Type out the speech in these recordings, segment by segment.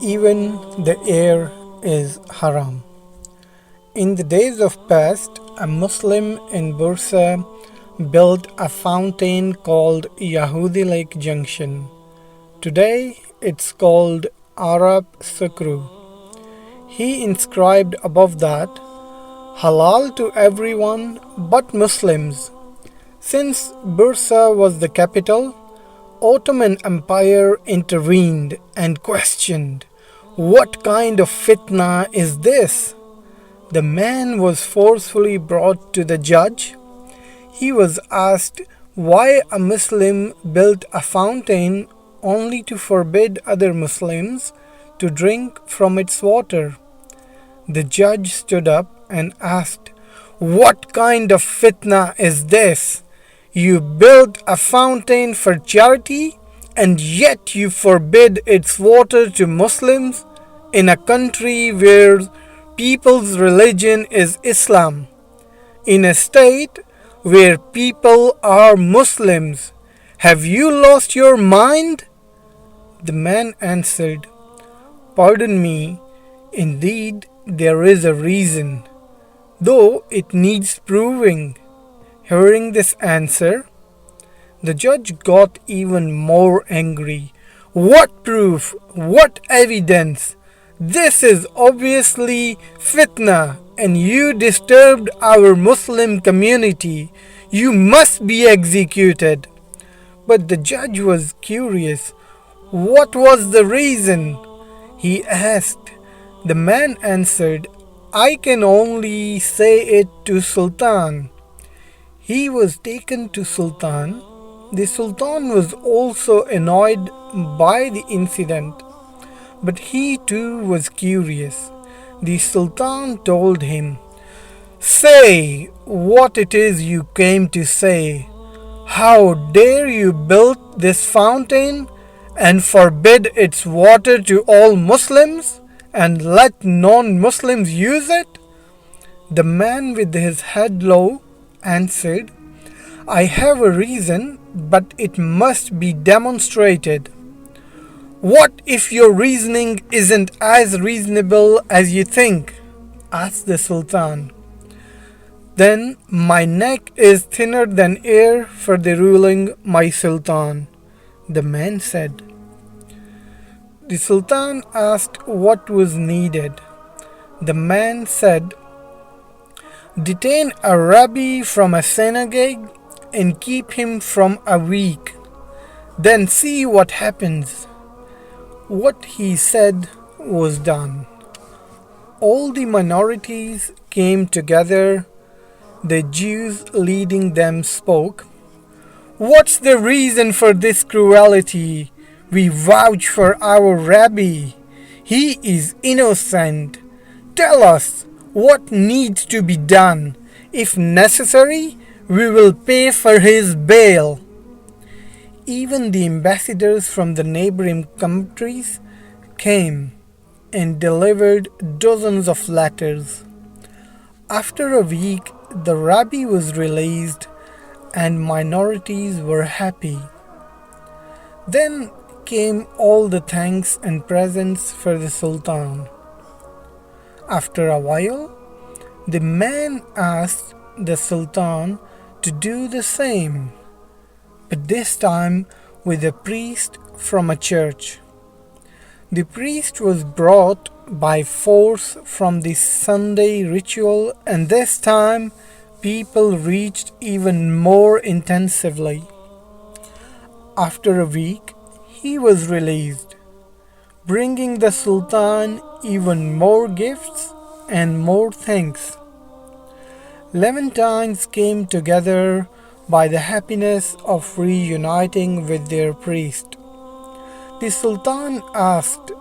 Even the air is haram. In the days of past, a Muslim in Bursa built a fountain called Yahudilik Junction. Today it's called Arap Sukru. He inscribed above that, Halal to everyone but Muslims. Since Bursa was the capital, Ottoman Empire intervened and questioned, what kind of fitna is this? The man was forcefully brought to the judge. He was asked why a Muslim built a fountain only to forbid other Muslims to drink from its water. The judge stood up and asked, what kind of fitna is this? You built a fountain for charity and yet you forbid its water to Muslims in a country where people's religion is Islam, in a state where people are Muslims. Have you lost your mind? The man answered, pardon me, indeed there is a reason, though it needs proving. Hearing this answer, the judge got even more angry. What proof? What evidence? This is obviously fitna and you disturbed our Muslim community. You must be executed. But the judge was curious. What was the reason? He asked. The man answered, I can only say it to Sultan. He was taken to Sultan. The Sultan was also annoyed by the incident, but he too was curious. The Sultan told him, say what it is you came to say. How dare you build this fountain and forbid its water to all Muslims and let non-Muslims use it? The man with his head low answered, I have a reason, but it must be demonstrated. What if your reasoning isn't as reasonable as you think? Asked the Sultan. Then my neck is thinner than air for the ruling, my Sultan, the man said. The Sultan asked what was needed. The man said, detain a rabbi from a synagogue and keep him from a week. Then see what happens. What he said was done. All the minorities came together. The Jews leading them spoke. What's the reason for this cruelty? We vouch for our rabbi. He is innocent. Tell us what needs to be done. If necessary, we will pay for his bail. Even the ambassadors from the neighboring countries came and delivered dozens of letters. After a week, the rabbi was released and minorities were happy. Then came all the thanks and presents for the Sultan. After a while, the man asked the Sultan to do the same, but this time with a priest from a church. The priest was brought by force from the Sunday ritual, and this time people reached even more intensively. After a week, he was released, bringing the Sultan even more gifts and more thanks. Levantines came together by the happiness of reuniting with their priest. The Sultan asked,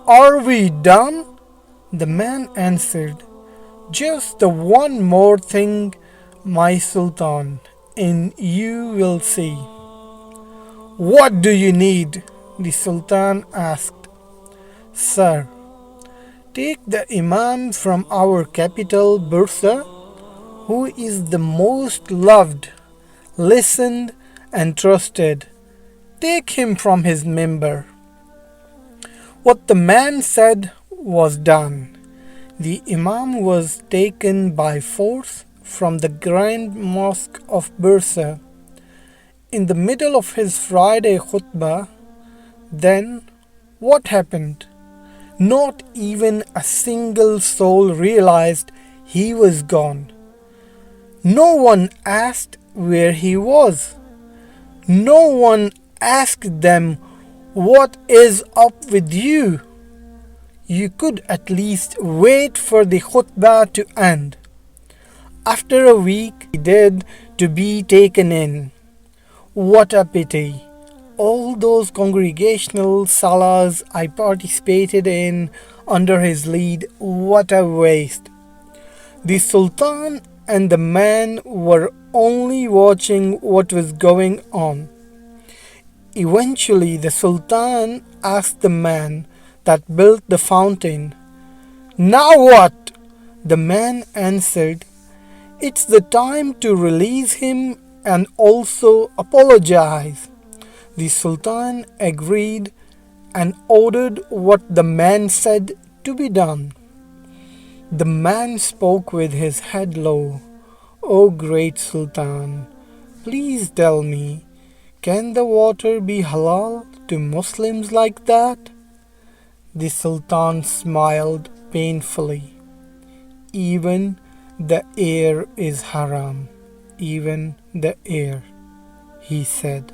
are we done? The man answered, just the one more thing, my Sultan, and you will see. What do you need? The Sultan asked. Sir, take the Imam from our capital Bursa, who is the most loved, listened and trusted. Take him from his member. What the man said was done. The Imam was taken by force from the Grand Mosque of Bursa in the middle of his Friday khutbah. Then what happened? Not even a single soul realized he was gone. No one asked where he was. No one asked them, "What is up with you?" You could at least wait for the khutbah to end. After a week, he did to be taken in. What a pity. All those congregational salahs I participated in under his lead, what a waste. The Sultan and the man were only watching what was going on. Eventually, the Sultan asked the man that built the fountain, "Now what?" The man answered, "It's the time to release him and also apologize." The Sultan agreed and ordered what the man said to be done. The man spoke with his head low. "O great Sultan, please tell me, can the water be halal to Muslims like that?" The Sultan smiled painfully. "Even the air is haram, even the air," he said.